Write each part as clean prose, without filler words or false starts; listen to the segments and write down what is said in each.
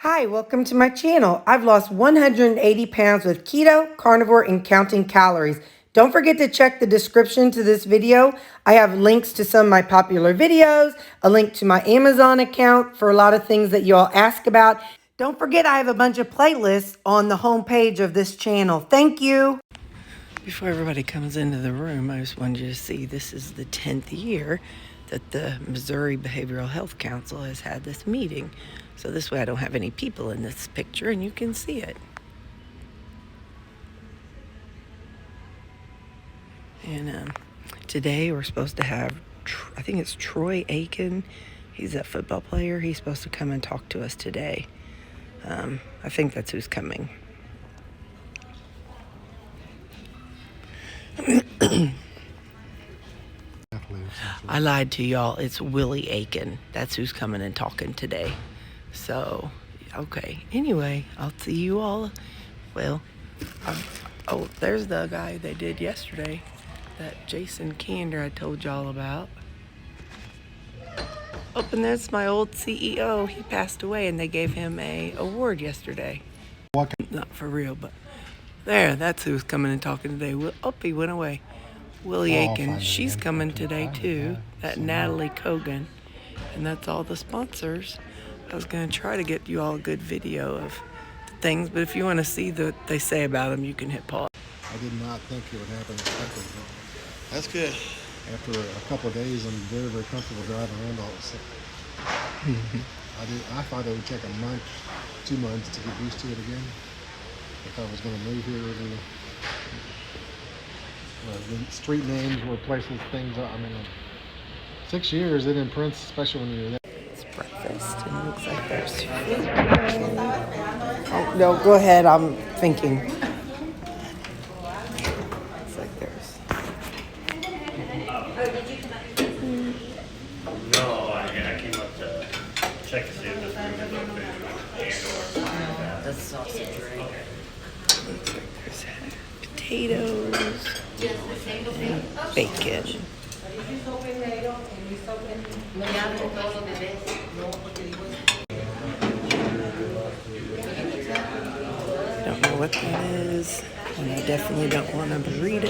Hi, welcome to my channel. I've lost 180 pounds with keto, carnivore, and counting calories. Don't forget to check the description to this video. I have links to some of my popular videos, a link to my Amazon account for a lot of things that you all ask about. Don't forget I have a bunch of playlists on the homepage of this channel. Thank you. Before everybody comes into the room, I just wanted you to see this is the 10th year that the Missouri Behavioral Health Council has had this meeting. So this way I don't have any people in this picture and you can see it. And today we're supposed to have, I think it's Troy Aiken. He's a football player. He's supposed to come and talk to us today. I think that's who's coming. I lied to y'all. It's Willie Aiken. That's who's coming and talking today. So, okay. Anyway, I'll see you all. Well, oh, there's the guy they did yesterday. That Jason Kander I told y'all about. Oh, and there's my old CEO. He passed away and they gave him a award yesterday. Not for real, but there, that's who's coming and talking today. Oh, he went away. Willie Aiken, she's coming today too. That Natalie Cogan. And that's all the sponsors. I was going to try to get you all a good video of the things, but if you want to see what they say about them, you can hit pause. I did not think it would happen as quickly. That's good. After a couple of days, I'm very, very comfortable driving around all this. I thought it would take a month, 2 months to get used to it again. If I was going to move here, the street names were places, things. I mean, 6 years it imprints, especially when you're there. It's breakfast and it looks like there's food. Oh, no, go ahead. I'm thinking. It's like there's. No, I came up to check to see if this room is open and/or That's sausage, right? Okay. Looks like there's potatoes and bacon. Don't know what that is, and I definitely don't want a burrito,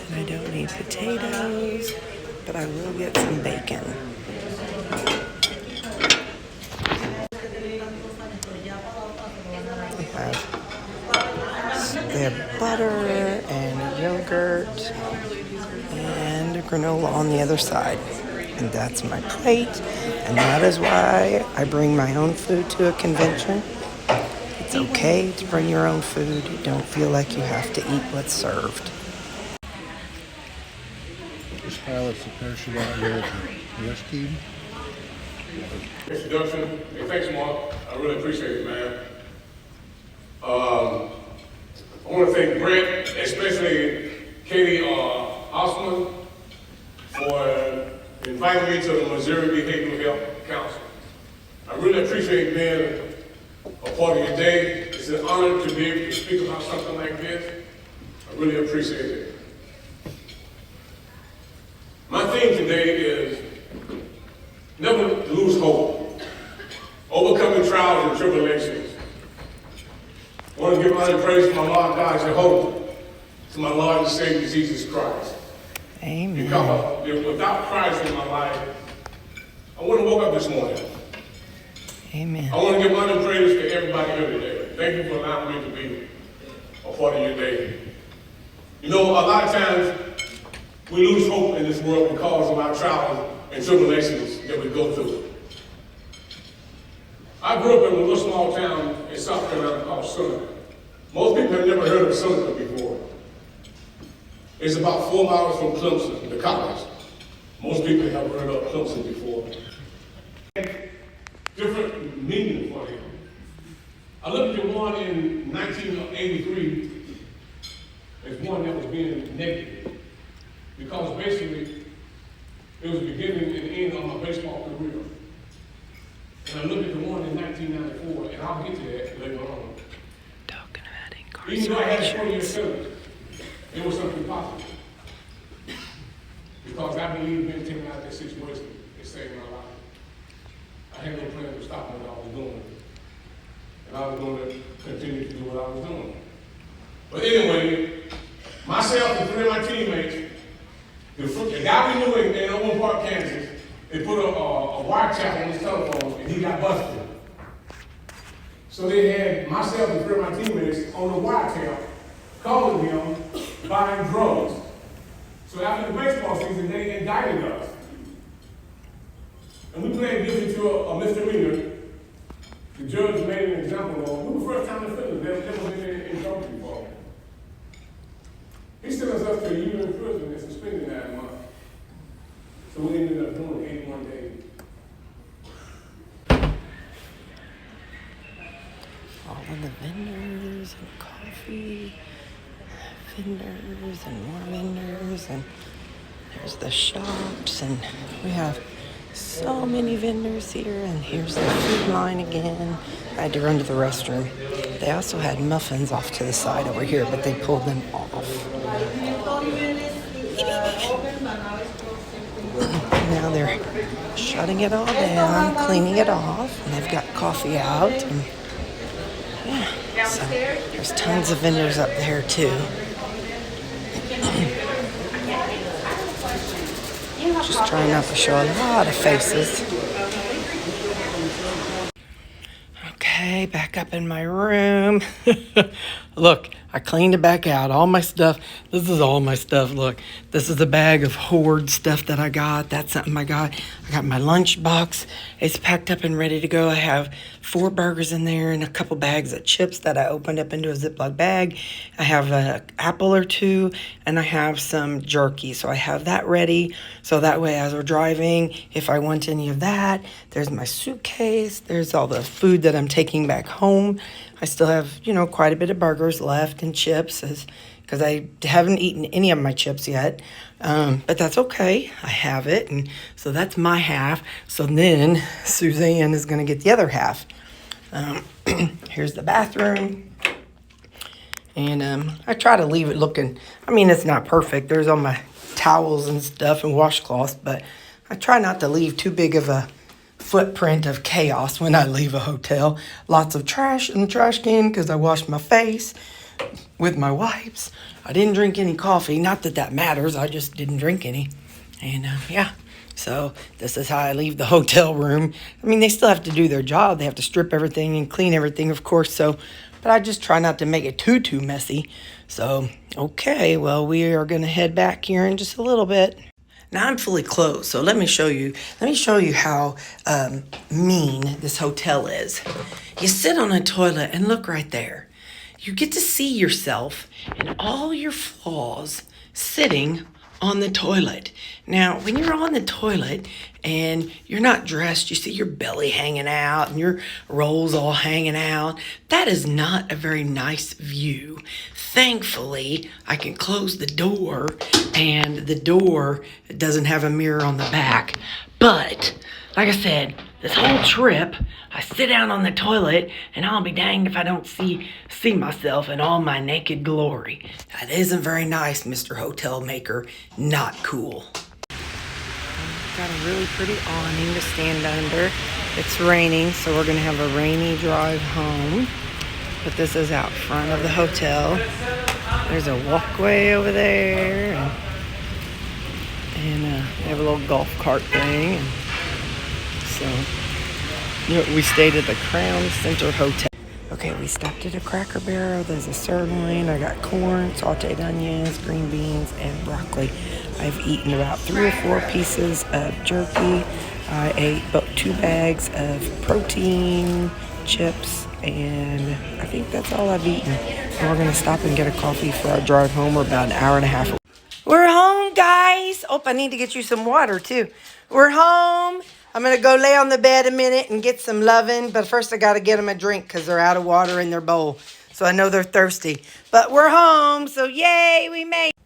and I don't need potatoes, but I will get some bacon. They have butter and yogurt and granola on the other side. And that's my plate. And that is why I bring my own food to a convention. It's okay to bring your own food. You don't feel like you have to eat what's served. This pilot's a parachute out here to rescue. Introduction. Hey, thanks, Mark. I really appreciate it, man. I want to thank Brent, especially Katie Osman, for inviting me to the Missouri Behavioral Health Council. I really appreciate being a part of your day. It's an honor to be able to speak about something like this. I really appreciate it. My theme today is never lose hope, overcoming trials and tribulations. I want to give honor and praise to my Lord God Jehovah, to my Lord and Savior Jesus Christ. Amen. Because without Christ in my life, I wouldn't woke up this morning. Amen. I want to give honor and praise to everybody here today. Thank you for allowing me to be a part of your day. You know, a lot of times we lose hope in this world because of our trials and tribulations that we go through. I grew up in a little small town in South Carolina called Seneca. Most people have never heard of Seneca before. It's about 4 miles from Clemson, the college. Most people have heard of Clemson before. Different meaning for him. I looked at one in 1983 as one that was being negative. Because basically, it was the beginning and end of my baseball career. And I looked at the one in 1994, and I'll get to that later on. Talking about Even though I had a 4-year incarceration. sentence, it was something positive. Because I believe being taken out of that situation, it saved my life. I had no plan to stop what I was doing. and I was going to continue to do what I was doing. But anyway, myself and 3 of my teammates, the guy we knew in Owen Park, Kansas, they put a wire tap on his telephone and he got busted. So they had myself and 3 of my teammates on the wire tap calling him, buying drugs. So after the baseball season, they indicted us. And we pled guilty to a misdemeanor. The judge made an example of, we were first time offenders, they never been in trouble before. He sentenced us to a year in prison and suspended 9 months. So we ended up doing 81 days. All of the vendors and coffee, vendors and more vendors, and there's the shops, and we have so many vendors here, and here's the food line again. I had to run to the restroom. They also had muffins off to the side over here, but they pulled them off. Now they're shutting it all down, cleaning it off, and they've got coffee out. And yeah, so there's tons of vendors up there too. Just trying not to show a lot of faces. Okay, back up in my room. Look, I cleaned it back out. All my stuff. This is all my stuff. Look, this is a bag of hoard stuff that I got. That's something I got. I got my lunch box. It's packed up and ready to go. I have 4 burgers in there and a couple bags of chips that I opened up into a Ziploc bag. I have an apple or 2, and I have some jerky. So I have that ready. So that way, as we're driving, if I want any of that, there's my suitcase. There's all the food that I'm taking back home. I still have, quite a bit of burgers left and chips because I haven't eaten any of my chips yet. But that's okay. I have it. And so that's my half. So then Suzanne is going to get the other half. Here's the bathroom. And I try to leave it looking, it's not perfect. There's all my towels and stuff and washcloths, but I try not to leave too big of a footprint of chaos when I leave a hotel. Lots of trash in the trash can because I washed my face with my wipes. I didn't drink any coffee. Not that that matters. I just didn't drink any. And yeah, so this is how I leave the hotel room. They still have to do their job. They have to strip everything and clean everything, of course. So, but I just try not to make it too messy. So, okay, well, we are going to head back here in just a little bit. Now I'm fully clothed, so let me show you. Let me show you how mean this hotel is. You sit on a toilet and look right there. You get to see yourself and all your flaws sitting on the toilet. Now, when you're on the toilet and you're not dressed, you see your belly hanging out and your rolls all hanging out. That is not a very nice view. Thankfully, I can close the door, and the door doesn't have a mirror on the back. But, like I said, this whole trip, I sit down on the toilet, and I'll be danged if I don't see myself in all my naked glory. That isn't very nice, Mr. Hotel Maker. Not cool. Got a really pretty awning to stand under. It's raining, so we're going to have a rainy drive home. But this is out front of the hotel. There's a walkway over there. And they have a little golf cart thing. And so, we stayed at the Crown Center Hotel. Okay, we stopped at a Cracker Barrel. There's a sirloin. I got corn, sauteed onions, green beans, and broccoli. I've eaten about 3 or 4 pieces of jerky. I ate about 2 bags of protein, chips, and I think that's all I've eaten. And we're going to stop and get a coffee for our drive home. We're about an hour and a half away. We're home, guys. Oh, I need to get you some water, too. We're home. I'm going to go lay on the bed a minute and get some lovin'. But first, I got to get them a drink because they're out of water in their bowl. So I know they're thirsty. But we're home. So yay, we made it.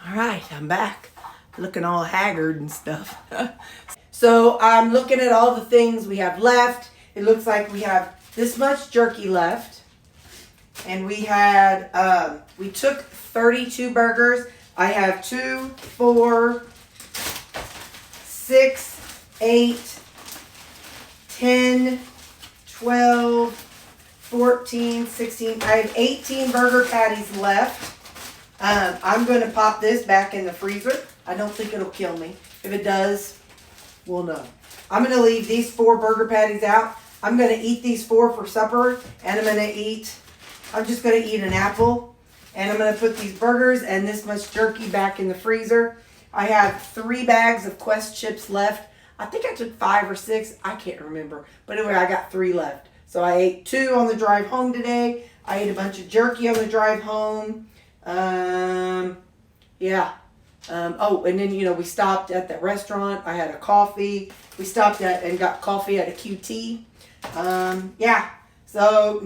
All right, I'm back. Looking all haggard and stuff. So I'm looking at all the things we have left. It looks like we have this much jerky left. And we had, we took 32 burgers. I have 2, 4, 6, 8, 10, 12, 14, 16. I have 18 burger patties left. I'm going to pop this back in the freezer. I don't think it'll kill me. If it does, we'll know. I'm going to leave these 4 burger patties out. I'm going to eat these 4 for supper. And I'm just going to eat an apple. And I'm going to put these burgers and this much jerky back in the freezer. I have 3 bags of Quest chips left. I think I took 5 or 6. I can't remember. But anyway, I got 3 left. So I ate 2 on the drive home today. I ate a bunch of jerky on the drive home. Yeah. Oh, and then, we stopped at that restaurant. I had a coffee. We stopped at and got coffee at a QT. Yeah. So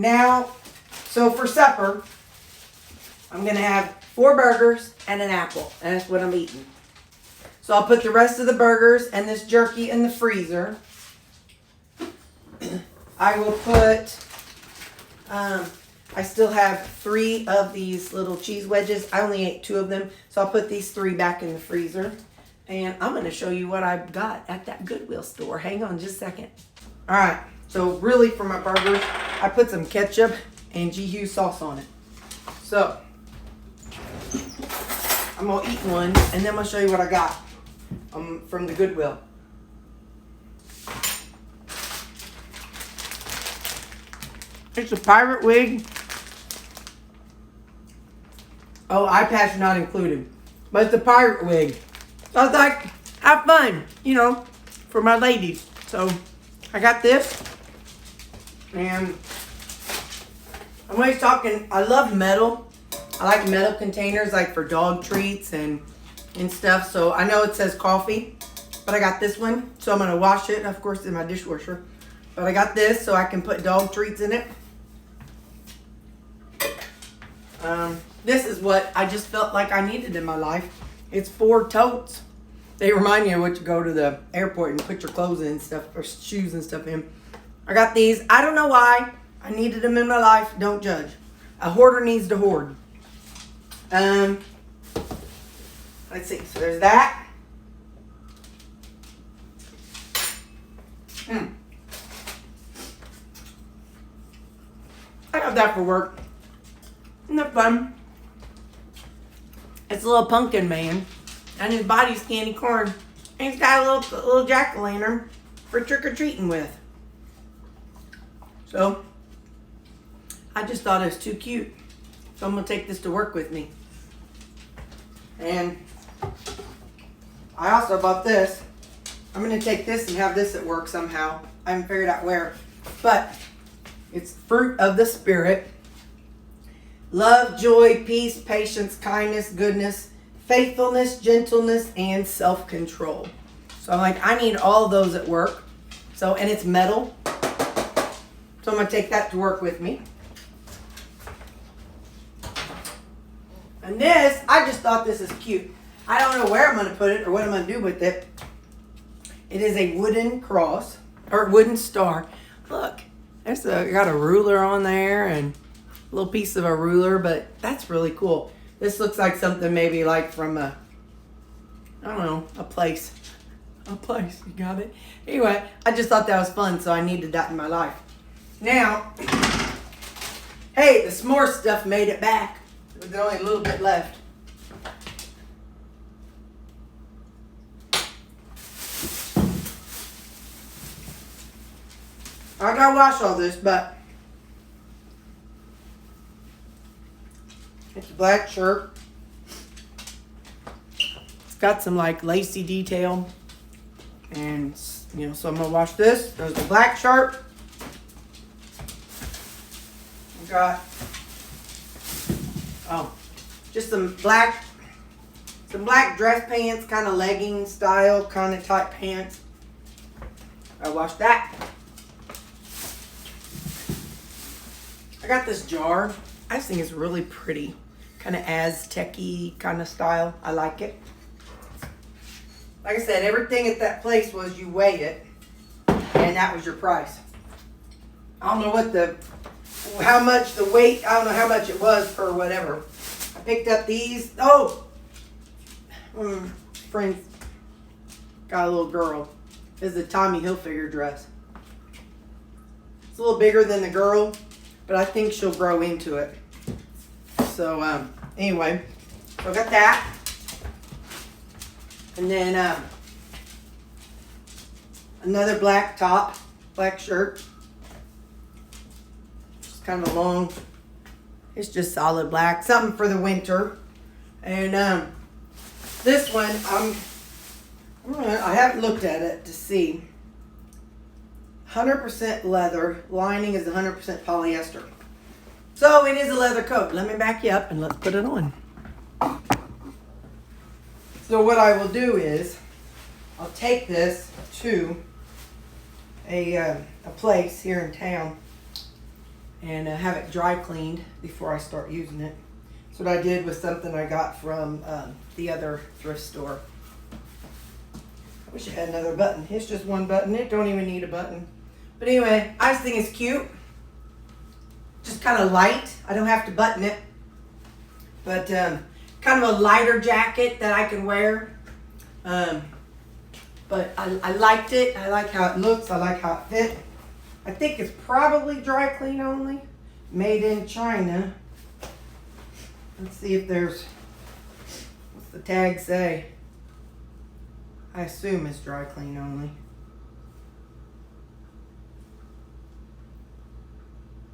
for supper, I'm going to have 4 burgers and an apple. And that's what I'm eating. So I'll put the rest of the burgers and this jerky in the freezer. I will put, I still have 3 of these little cheese wedges. I only ate 2 of them. So I'll put these 3 back in the freezer. And I'm going to show you what I got at that Goodwill store. Hang on just a second. All right. So really for my burgers, I put some ketchup and G-Hughes sauce on it. So I'm going to eat one and then I'm going to show you what I got from the Goodwill. It's a pirate wig. Oh, eye patch not included. But it's a pirate wig. So I was like, have fun, for my ladies. So I got this. And I'm always talking, I love metal. I like metal containers like for dog treats and stuff. So I know it says coffee, but I got this one. So I'm going to wash it, of course, in my dishwasher. But I got this so I can put dog treats in it. This is what I just felt like I needed in my life. It's 4 totes. They remind you of what you go to the airport and put your clothes in and stuff, or shoes and stuff in. I got these. I don't know why. I needed them in my life. Don't judge. A hoarder needs to hoard. Let's see. So there's that. I got that for work. Isn't that fun? It's a little pumpkin man, and his body's candy corn, and he's got a little jack-o'-lantern for trick-or-treating with. So I just thought it was too cute, so I'm gonna take this to work with me. And I also bought this. I'm gonna take this and have this at work somehow. I haven't figured out where, but it's fruit of the spirit. Love, joy, peace, patience, kindness, goodness, faithfulness, gentleness, and self-control. So I'm like, I need all those at work. So, and it's metal. So I'm going to take that to work with me. And this, I just thought this is cute. I don't know where I'm going to put it or what I'm going to do with it. It is a wooden cross, or wooden star. Look, got a ruler on there and little piece of a ruler, but that's really cool. This looks like something maybe like from I don't know, a place. You got it? Anyway, I just thought that was fun, so I needed that in my life. Now, hey, the s'more stuff made it back. There's only a little bit left. I gotta wash all this, but it's a black shirt. It's got some like lacy detail. And, so I'm going to wash this. There's the black shirt. I got, just some black dress pants, kind of legging style, kind of tight pants. I washed that. I got this jar. I just think it's really pretty. Kind of Aztec-y kind of style. I like it. Like I said, everything at that place was you weigh it, and that was your price. I don't know how much the weight, I don't know how much it was for whatever. I picked up these. Friend got a little girl. This is a Tommy Hilfiger dress. It's a little bigger than the girl, but I think she'll grow into it. So anyway, so I got that. And then another black top, black shirt. It's kind of long. It's just solid black, something for the winter. And this one, I haven't looked at it to see. 100% leather, lining is 100% polyester. So it is a leather coat. Let me back you up and let's put it on. So what I will do is, I'll take this to a place here in town and have it dry cleaned before I start using it. That's what I did with something I got from the other thrift store. I wish it had another button. It's just one button. It don't even need a button. But anyway, I just think it's cute. Just kind of light. I don't have to button it. But kind of a lighter jacket that I can wear. But I liked it. I like how it looks. I like how it fit. I think it's probably dry clean only. Made in China. Let's see if there's, what's the tag say? I assume it's dry clean only.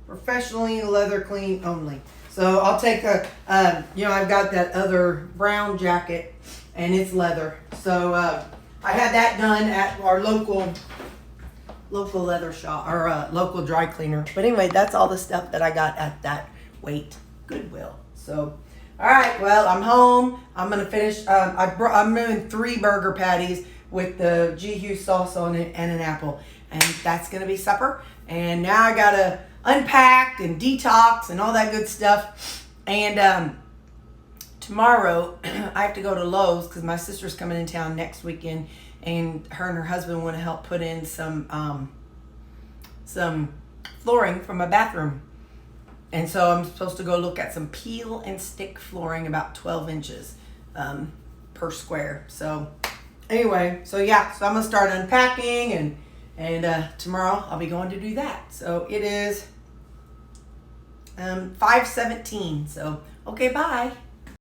Professionally leather clean only. So I'll take a, I've got that other brown jacket and it's leather. So I had that done at our local leather shop or local dry cleaner. But anyway, that's all the stuff that I got at that Weight Goodwill. So, all right, well, I'm home. I'm gonna finish. I'm doing 3 burger patties with the G Hughes sauce on it and an apple, and that's gonna be supper. And now I gotta unpack and detox and all that good stuff. And tomorrow I have to go to Lowe's because my sister's coming in town next weekend, and her husband want to help put in some flooring for my bathroom. And so I'm supposed to go look at some peel and stick flooring about 12 inches per square. So anyway, so yeah, so I'm gonna start unpacking and tomorrow I'll be going to do that. So it is 5:17. So okay, bye.